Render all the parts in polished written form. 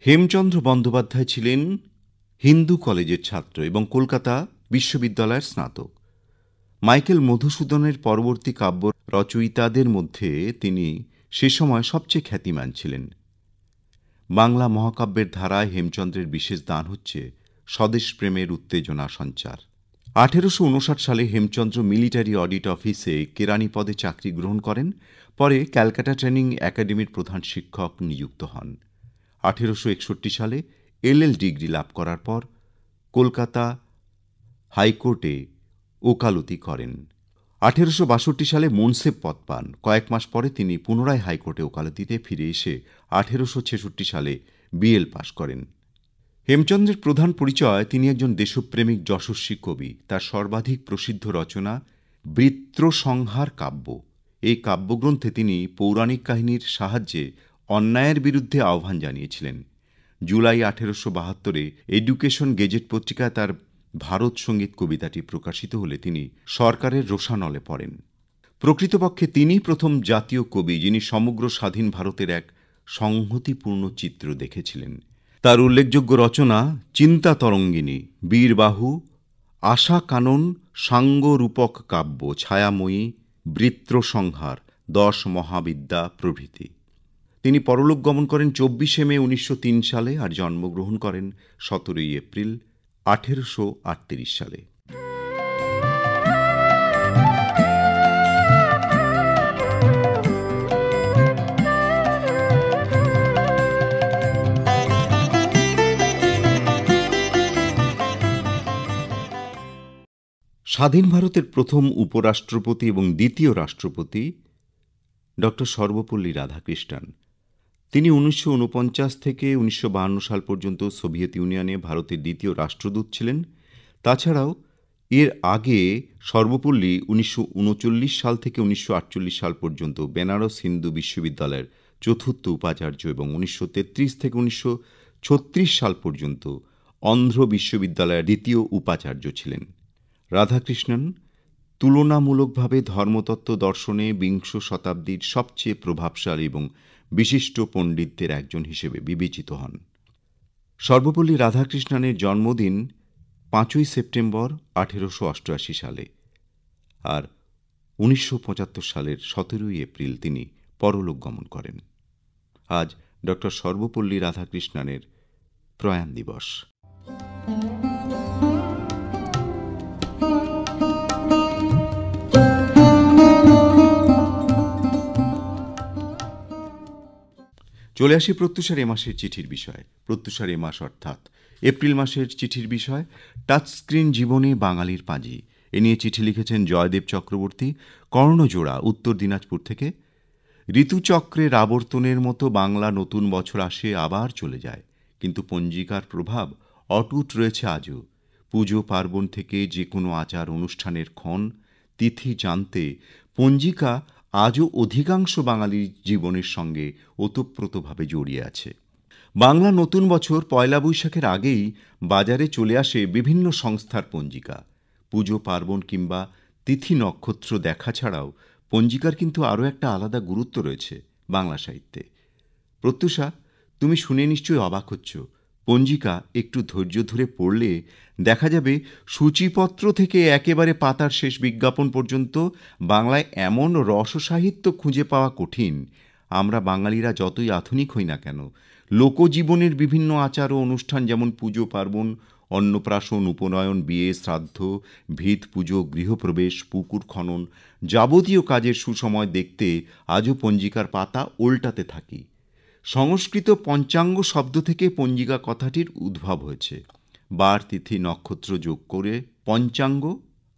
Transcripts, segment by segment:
হেমচন্দ্র বন্দ্যোপাধ্যায় ছিলেন হিন্দু কলেজের ছাত্র এবং কলকাতা বিশ্ববিদ্যালয়ের স্নাতক। মাইকেল মধুসূদনের পরবর্তী কাব্য রচয়িতাদের মধ্যে তিনি সে সময় সবচেয়ে খ্যাতিমান ছিলেন। বাংলা মহাকাব্যের ধারায় হেমচন্দ্রের বিশেষ দান হচ্ছে স্বদেশ প্রেমের উত্তেজনা সঞ্চার। 1859 সালে হেমচন্দ্র মিলিটারি অডিট অফিসে কেরানি পদে চাকরি গ্রহণ করেন। পরে ক্যালকাটা ট্রেনিং একাডেমির প্রধান শিক্ষক নিযুক্ত হন। 1861 সালে এলএল ডিগ্রি লাভ করার পর কলকাতা হাইকোর্টে ওকালতি করেন। 1862 সালে মুন্সেফ পদ পান। কয়েক মাস পরে তিনি পুনরায় হাইকোর্টে ওকালতিতে ফিরে এসে 1866 সালে বিএল পাশ করেন। হেমচন্দ্রের প্রধান পরিচয়, তিনি একজন দেশপ্রেমিক যশস্বী কবি। তার সর্বাধিক প্রসিদ্ধ রচনা বৃত্রসংহার কাব্য। এই কাব্যগ্রন্থে তিনি পৌরাণিক কাহিনীর সাহায্যে অন্যায়ের বিরুদ্ধে আহ্বান জানিয়েছিলেন। জুলাই 1872 এডুকেশন গেজেট পত্রিকায় তার ভারত সঙ্গীত কবিতাটি প্রকাশিত হলে তিনি সরকারের রোষানলে পড়েন। প্রকৃতপক্ষে তিনি প্রথম জাতীয় কবি যিনি সমগ্র স্বাধীন ভারতের এক সংহতিপূর্ণ চিত্র দেখেছিলেন। তার উল্লেখযোগ্য রচনা চিন্তা তরঙ্গিনী, বীরবাহু, আশা কানন, সাঙ্গরূপক কাব্য, ছায়াময়ী, বৃত্রসংহার, 10 মহাবিদ্যা প্রভৃতি। তিনি পরলোক গমন করেন 24 মে 1903 সালে আর জন্মগ্রহণ করেন 17 এপ্রিল 1838 সালে। স্বাধীন ভারতের প্রথম উপরাষ্ট্রপতি এবং দ্বিতীয় রাষ্ট্রপতি ড. সর্বপল্লী রাধাকৃষ্ণন। তিনি 1949 থেকে 1952 সাল পর্যন্ত সোভিয়েত ইউনিয়নে ভারতের দ্বিতীয় রাষ্ট্রদূত ছিলেন। তাছাড়াও এর আগে সর্বপল্লী 1939 সাল থেকে 1948 সাল পর্যন্ত বেনারস হিন্দু বিশ্ববিদ্যালয়ের চতুর্থ উপাচার্য এবং 1933 থেকে 1936 সাল পর্যন্ত অন্ধ্র বিশ্ববিদ্যালয়ের দ্বিতীয় উপাচার্য ছিলেন। রাধাকৃষ্ণন তুলনামূলকভাবে ধর্মতত্ত্ব দর্শনে বিংশ শতাব্দীর সবচেয়ে প্রভাবশালী এবং বিশিষ্ট পণ্ডিতদের একজন হিসেবে বিবেচিত হন। সর্বপল্লী রাধাকৃষ্ণনের জন্মদিন 5 সেপ্টেম্বর 1888 সালে, আর 1975 সালের 17 এপ্রিল তিনি পরলোক গমন করেন। আজ ড. সর্বপল্লী রাধাকৃষ্ণনের প্রয়াণ দিবস। চলে আসি প্রত্যুষার এ মাসের চিঠির বিষয়। প্রত্যুষার এ মাস অর্থাৎ এপ্রিল মাসের চিঠির বিষয় টাচস্ক্রিন জীবনে বাঙালির পাঁজি। এ নিয়ে চিঠি লিখেছেন জয়দেব চক্রবর্তী, কর্ণজোড়া, উত্তর দিনাজপুর থেকে। ঋতুচক্রের আবর্তনের মতো বাংলা নতুন বছর আসে আবার চলে যায়, কিন্তু পঞ্জিকার প্রভাব অটুট রয়েছে আজও। পুজো পার্বণ থেকে যে কোনো আচার অনুষ্ঠানের ক্ষণ তিথি জানতে পঞ্জিকা আজও অধিকাংশ বাঙালির জীবনের সঙ্গে ওতপ্রোতভাবে জড়িয়ে আছে। বাংলা নতুন বছর পয়লা বৈশাখের আগেই বাজারে চলে আসে বিভিন্ন সংস্থার পঞ্জিকা। পুজো পার্বণ কিংবা তিথি নক্ষত্র দেখা ছাড়াও পঞ্জিকার কিন্তু আরও একটা আলাদা গুরুত্ব রয়েছে বাংলা সাহিত্যে। প্রত্যুষা, তুমি শুনে নিশ্চয়ই অবাক হচ্ছ। পঞ্জিকা একটু ধৈর্য ধরে পড়লে দেখা যাবে সূচিপত্র থেকে একেবারে পাতার শেষ বিজ্ঞাপন পর্যন্ত বাংলায় এমন রসসাহিত্য খুঁজে পাওয়া কঠিন। আমরা বাঙালিরা যতই আধুনিক হই না কেন, লোকজীবনের বিভিন্ন আচার ও অনুষ্ঠান যেমন পুজো পার্বণ, অন্নপ্রাশন, উপনয়ন, বিয়ে, শ্রাদ্ধ, ভিত পুজো, গৃহপ্রবেশ, পুকুর খনন, যাবতীয় কাজের সুসময় দেখতে আজও পঞ্জিকার পাতা ওল্টাতে থাকি। সংস্কৃত পঞ্চাঙ্গ শব্দ থেকে পঞ্জিকা কথাটির উদ্ভব হয়েছে। বার, তিথি, নক্ষত্র যোগ করে পঞ্চাঙ্গ।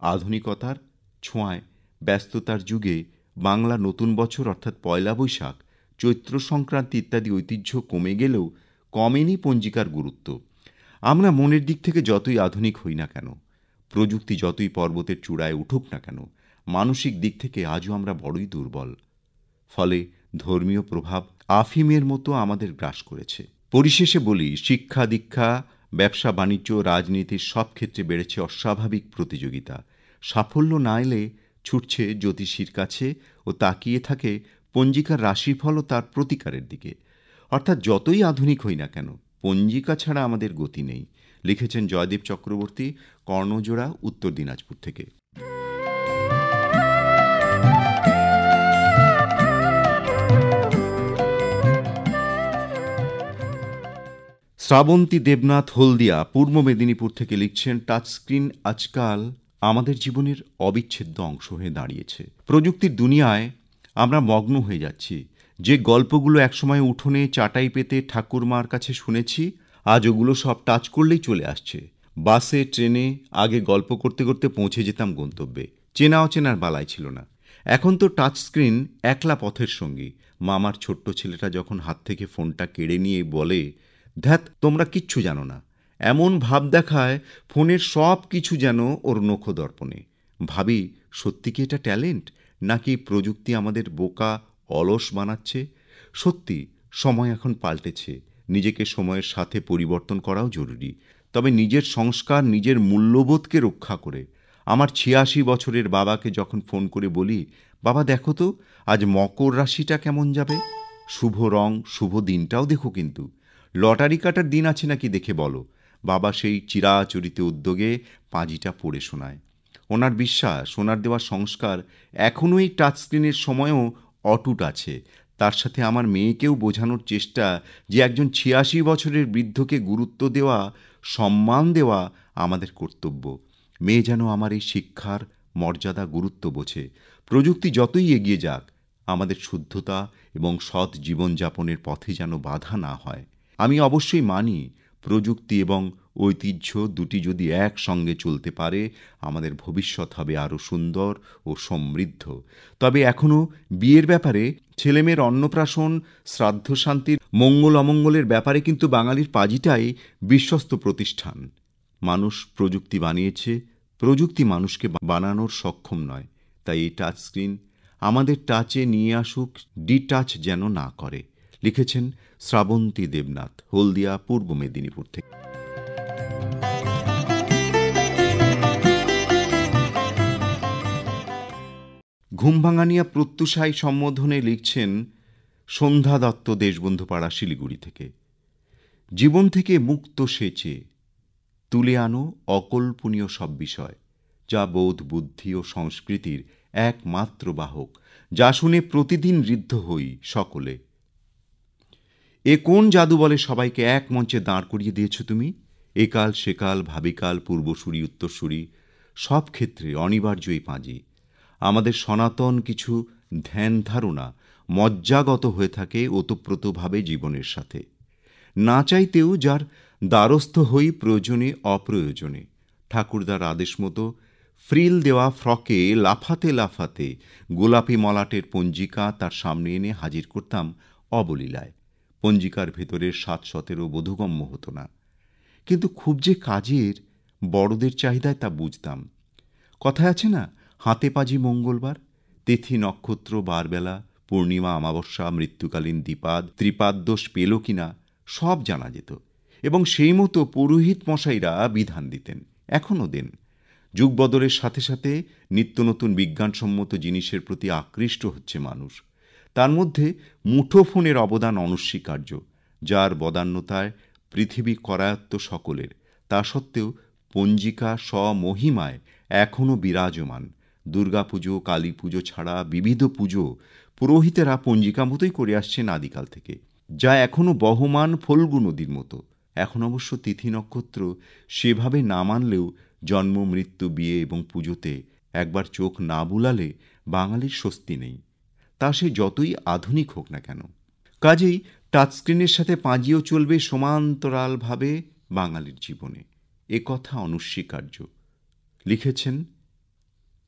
আধুনিকতার ছোঁয়ায় ব্যস্ততার যুগে বাংলা নতুন বছর অর্থাৎ পয়লা বৈশাখ, চৈত্র সংক্রান্তি ইত্যাদি ঐতিহ্য কমে গেলেও কমেনি পঞ্জিকার গুরুত্ব। আমরা মনের দিক থেকে যতই আধুনিক হই না কেন, প্রযুক্তি যতই পর্বতের চূড়ায় উঠুক না কেন, মানসিক দিক থেকে আজও আমরা বড়ই দুর্বল। ফলে ধর্মীয় প্রভাব আফিমের মতো আমাদের গ্রাস করেছে। পরিশেষে বলি, শিক্ষা দীক্ষা, ব্যবসা বাণিজ্য, রাজনীতির সব ক্ষেত্রে বেড়েছে অস্বাভাবিক প্রতিযোগিতা। সাফল্য না এলে ছুটছে জ্যোতিষীর কাছে ও তাকিয়ে থাকে পঞ্জিকার রাশিফল ও তার প্রতিকারের দিকে। অর্থাৎ যতই আধুনিক হই না কেন, পঞ্জিকা ছাড়া আমাদের গতি নেই। লিখেছেন জয়দেব চক্রবর্তী, কর্ণজোড়া, উত্তর দিনাজপুর থেকে। শ্রাবন্তী দেবনাথ হলদিয়া, পূর্ব মেদিনীপুর থেকে লিখছেন, টাচস্ক্রিন আজকাল আমাদের জীবনের অবিচ্ছেদ্য অংশ হয়ে দাঁড়িয়েছে। প্রযুক্তির দুনিয়ায় আমরা মগ্ন হয়ে যাচ্ছি। যে গল্পগুলো একসময় উঠোনে চাটাই পেতে ঠাকুরমার কাছে শুনেছি, আজ ওগুলো সব টাচ করলেই চলে আসছে। বাসে, ট্রেনে আগে গল্প করতে করতে পৌঁছে যেতাম গন্তব্যে, চেনা অচেনার বালাই ছিল না। এখন তো টাচস্ক্রিন একলা পথের সঙ্গী। মামার ছোট্ট ছেলেটা যখন হাত থেকে ফোনটা কেড়ে নিয়ে বলে, ধ্যাত তোমরা কিচ্ছু জানো না, এমন ভাব দেখায় ফোনের সব কিছু যেন ওর নখ দর্পণে। ভাবি, সত্যি কি এটা ট্যালেন্ট, নাকি প্রযুক্তি আমাদের বোকা অলস বানাচ্ছে? সত্যি সময় এখন পাল্টেছে, নিজেকে সময়ের সাথে পরিবর্তন করাও জরুরি। তবে নিজের সংস্কার, নিজের মূল্যবোধকে রক্ষা করে। আমার ৮৬ বছরের বাবাকে যখন ফোন করে বলি, বাবা দেখো তো আজ মকর রাশিটা কেমন যাবে, শুভ রং শুভ দিনটাও দেখো, কিন্তু লটারি কাটার দিন আছে নাকি দেখে বলো, বাবা সেই চিরাচরিত উদ্যোগে পাঁজিটা পড়ে শোনায়। ওনার বিশ্বাস, ওনার দেওয়া সংস্কার এখনও এই টাচস্ক্রিনের সময়ও অটুট আছে। তার সাথে আমার মেয়েকেও বোঝানোর চেষ্টা যে একজন ৮৬ বছরের বৃদ্ধকে গুরুত্ব দেওয়া, সম্মান দেওয়া আমাদের কর্তব্য। মেয়ে যেন আমার এই শিক্ষার মর্যাদা, গুরুত্ব বোঝে। প্রযুক্তি যতই এগিয়ে যাক, আমাদের শুদ্ধতা এবং সৎ জীবনযাপনের পথে যেন বাধা না হয়। আমি অবশ্যই মানি, প্রযুক্তি এবং ঐতিহ্য দুটি যদি একসঙ্গে চলতে পারে, আমাদের ভবিষ্যৎ হবে আরও সুন্দর ও সমৃদ্ধ। তবে এখনও বিয়ের ব্যাপারে, ছেলেমেয়ের অন্নপ্রাশন, শ্রাদ্ধ শান্তির, মঙ্গল অমঙ্গলের ব্যাপারে কিন্তু বাঙালির পাঁজিটাই বিশ্বস্ত প্রতিষ্ঠান। মানুষ প্রযুক্তি বানিয়েছে, প্রযুক্তি মানুষকে বানানোর সক্ষম নয়। তাই এই টাচস্ক্রিন আমাদের টাচে নিয়ে আসুক, ডিটাচ যেন না করে। লিখেছেন শ্রাবন্তী দেবনাথ, হলদিয়া, পূর্ব মেদিনীপুর থেকে। ঘুমভাঙানিয়া প্রত্যুষাই সম্বোধনে লিখছেন সন্ধ্যা দত্ত, দেশবন্ধুপাড়া, শিলিগুড়ি থেকে। জীবন থেকে মুক্ত সেচে তুলে আনো অকল্পনীয় সব বিষয়, যা বোধ, বুদ্ধি ও সংস্কৃতির একমাত্র বাহক, যা শুনে প্রতিদিন ঋদ্ধ হই সকলে। এ কোন জাদু বলে সবাইকে এক মঞ্চে দাঁড় করিয়ে দিয়েছ তুমি? একাল সেকাল, ভাবিকাল, পূর্বসূরি, উত্তরসূরি, সব ক্ষেত্রে অনিবার্য এই পাঁজি। আমাদের সনাতন কিছু ধ্যান ধারণা মজ্জাগত হয়ে থাকে ওতপ্রোতভাবে জীবনের সাথে। না চাইতেও যার দ্বারস্থ হই প্রয়োজনে অপ্রয়োজনে। ঠাকুরদার আদেশ মতো ফ্রিল দেওয়া ফ্রকে লাফাতে লাফাতে গোলাপি মলাটের পঞ্জিকা তার সামনে এনে হাজির করতাম অবলীলায়। পঞ্জিকার ভেতরের ৭-১৭ বোধগম্য হতো না, কিন্তু খুব যে কাজের, বড়দের চাহিদায় তা বুঝতাম। কথায় আছে না, হাতে পাজি মঙ্গলবার, তিথি নক্ষত্র বারবেলা, পূর্ণিমা অমাবস্যা, মৃত্যুকালীন দ্বিপাদ, ত্রিপাদ দোষ পেল কিনা সব জানা যেত, এবং সেই মতো পুরোহিত মশাইরা বিধান দিতেন, এখনও দেন। যুগ বদলের সাথে সাথে নিত্য নতুন বিজ্ঞানসম্মত জিনিসের প্রতি আকৃষ্ট হচ্ছে মানুষ। তার মধ্যে মুঠোফোনের অবদান অনস্বীকার্য, যার বদান্যতায় পৃথিবী করায়ত্ত সকলের। তা সত্ত্বেও পঞ্জিকা স্বমহিমায় এখনও বিরাজমান। দুর্গাপুজো, কালী পুজো ছাড়া বিবিধ পুজো পুরোহিতেরা পঞ্জিকা মতোই করে আসছেন আদিকাল থেকে, যা এখনও বহমান ফল্গু নদীর মতো। এখন অবশ্য তিথি নক্ষত্র সেভাবে না মানলেও জন্ম, মৃত্যু, বিয়ে এবং পুজোতে একবার চোখ না বুলালে বাঙালির স্বস্তি নেই, তা সে যতই আধুনিক হোক না কেন। কাজেই টাচস্ক্রিনের সাথে পাঁজিও চলবে সমান্তরালভাবে বাঙালির জীবনে, এ কথা অনস্বীকার্য। লিখেছেন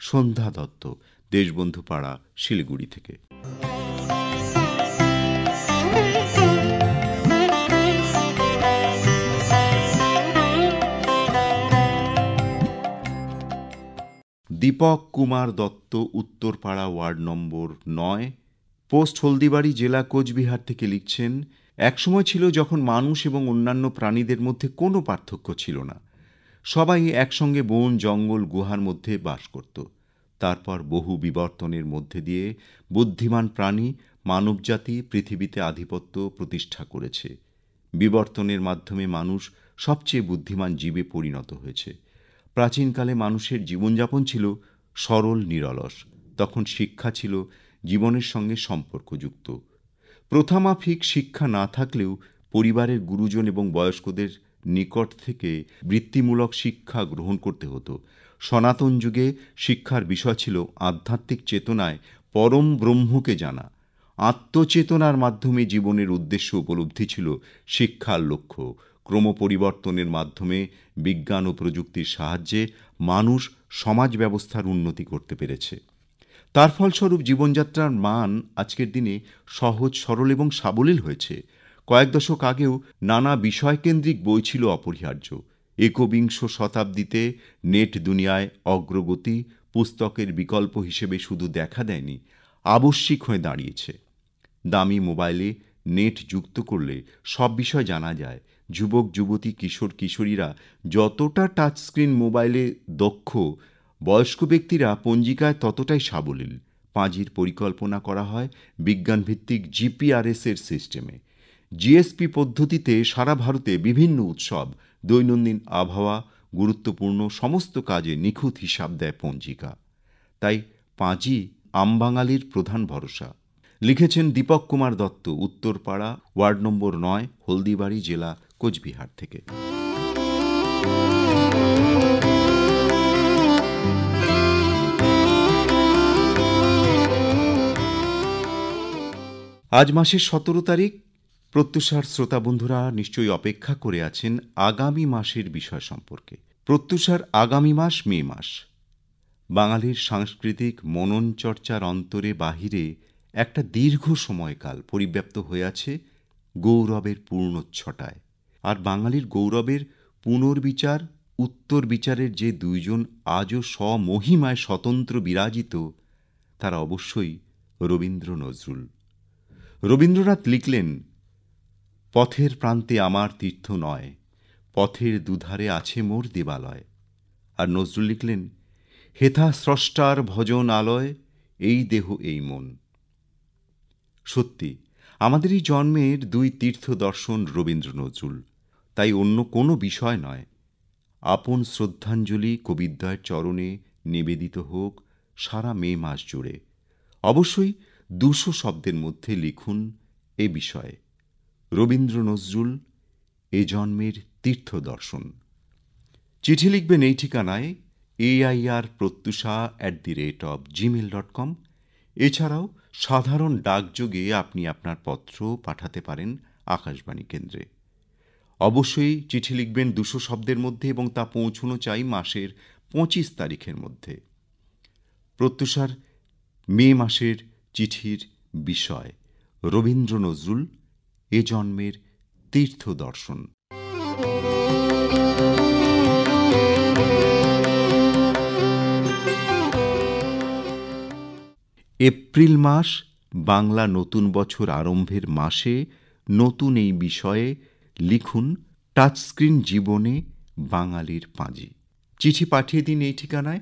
সন্ধ্যা দত্ত, দেশবন্ধুপাড়া, শিলিগুড়ি থেকে। দীপক কুমার দত্ত, উত্তরপাড়া, ওয়ার্ড নম্বর ৯, পোস্ট হলদিবাড়ি, জেলা কোচবিহার থেকে লিখছেন, একসময় ছিল যখন মানুষ এবং অন্যান্য প্রাণীদের মধ্যে কোনো পার্থক্য ছিল না। সবাই একসঙ্গে বন, জঙ্গল, গুহার মধ্যে বাস করত। তারপর বহু বিবর্তনের মধ্যে দিয়ে বুদ্ধিমান প্রাণী মানবজাতি পৃথিবীতে আধিপত্য প্রতিষ্ঠা করেছে। বিবর্তনের মাধ্যমে মানুষ সবচেয়ে বুদ্ধিমান জীবে পরিণত হয়েছে। প্রাচীনকালে মানুষের জীবনযাপন ছিল সরল নিরলস। তখন শিক্ষা ছিল জীবনের সঙ্গে সম্পর্কযুক্ত। প্রথামাফিক শিক্ষা না থাকলেও পরিবারের গুরুজন এবং বয়স্কদের নিকট থেকে বৃত্তিমূলক শিক্ষা গ্রহণ করতে হতো। সনাতন যুগে শিক্ষার বিষয় ছিল আধ্যাত্মিক চেতনায় পরম ব্রহ্মকে জানা। আত্মচেতনার মাধ্যমে জীবনের উদ্দেশ্য উপলব্ধি ছিল শিক্ষার লক্ষ্য। ক্রমপরিবর্তনের মাধ্যমে বিজ্ঞান ও প্রযুক্তির সাহায্যে মানুষ সমাজ ব্যবস্থার উন্নতি করতে পেরেছে। তার ফলস্বরূপ জীবনযাত্রার মান আজকের দিনে সহজ, সরল এবং সাবলীল হয়েছে। কয়েক দশক আগেও নানা বিষয়কেন্দ্রিক বই ছিল অপরিহার্য। একবিংশ শতাব্দীতে নেট দুনিয়ায় অগ্রগতি পুস্তকের বিকল্প হিসেবে শুধু দেখা দেয়নি, আবশ্যিক হয়ে দাঁড়িয়েছে। দামি মোবাইলে নেট যুক্ত করলে সব বিষয় জানা যায়। যুবক যুবতী, কিশোর কিশোরীরা যতটা টাচস্ক্রিন মোবাইলে দক্ষ, বয়স্ক ব্যক্তিরা পঞ্জিকায় ততটাই সাবলীল। পাঁজির পরিকল্পনা করা হয় বিজ্ঞানভিত্তিক জিপিআরএস এর সিস্টেমে। জিএসপি পদ্ধতিতে সারা ভারতে বিভিন্ন উৎসব, দৈনন্দিন আবহাওয়া, গুরুত্বপূর্ণ সমস্ত কাজে নিখুঁত হিসাব দেয় পঞ্জিকা। তাই পাঁজি আমবাঙালির প্রধান ভরসা। লিখেছেন দীপক কুমার দত্ত, উত্তরপাড়া, ওয়ার্ড নম্বর ৯, হলদিবাড়ি, জেলা কোচবিহার থেকে। আজ মাসের ১৭ তারিখ। প্রত্যুষার শ্রোতা বন্ধুরা নিশ্চয়ই অপেক্ষা করে আছেন আগামী মাসের বিষয় সম্পর্কে। প্রত্যুষার আগামী মাস মে মাস। বাঙালির সাংস্কৃতিক মনন চর্চার অন্তরে বাহিরে একটা দীর্ঘ সময়কাল পরিব্যাপ্ত হয়ে আছে গৌরবের পূর্ণচ্ছটায়। আর বাঙালির গৌরবের পুনর্বিচার, উত্তর বিচারের যে দুইজন আজও স্বমহিমায় স্বতন্ত্র বিরাজিত, তারা অবশ্যই রবীন্দ্র নজরুল। রবীন্দ্রনাথ লিখলেন, পথের প্রান্তে আমার তীর্থ নয়, পথের দুধারে আছে মোর দেবালয়। আর নজরুল লিখলেন, হেথা স্রষ্টার ভজন আলয়, এই দেহ এই মন। সত্যি, আমাদের এই জন্মের দুই তীর্থ দর্শন রবীন্দ্র নজরুল। তাই অন্য কোনো বিষয় নয়। আপন শ্রদ্ধাঞ্জলি কবিদ্বয়ের চরণে নিবেদিত হোক সারা মে মাস জুড়ে। অবশ্যই ২০০ শব্দের মধ্যে লিখুন এ বিষয়ে, রবীন্দ্র নজরুল এ জন্মের তীর্থ দর্শন। চিঠি লিখবেন এই ঠিকানায় airprotyusha@gmail.com। এছাড়াও সাধারণ ডাকযোগে আপনি আপনার পত্র পাঠাতে পারেন আকাশবাণী কেন্দ্রে। অবশ্যই চিঠি লিখবেন ২০০ শব্দের মধ্যে এবং তা পৌঁছানো চাই মাসের ২৫ তারিখের মধ্যে। প্রত্যুষার মে মাসের চিঠির বিষয় রবীন্দ্র নজরুল এ জন্মের তীর্থ দর্শন। এপ্রিল মাস বাংলা নতুন বছর আরম্ভের মাসে নতুন এই বিষয়ে লিখুন টাচস্ক্রিন জীবনে বাঙালির পাঁজি। চিঠি পাঠিয়ে দিন এই ঠিকানায়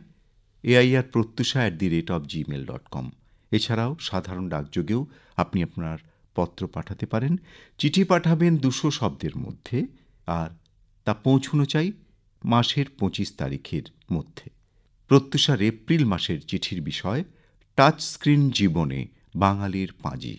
airprotyusha@gmail.com। এছাড়াও সাধারণ ডাকযোগেও আপনি আপনার পত্র পাঠাতে পারেন। চিঠি পাঠাবেন ২০০ শব্দের মধ্যে, আর তা পৌঁছানো চাই মাসের ২৫ তারিখের মধ্যে। প্রত্যুষার এপ্রিল মাসের চিঠির বিষয় টাচস্ক্রিন জীবনে বাঙালির পাঁজি।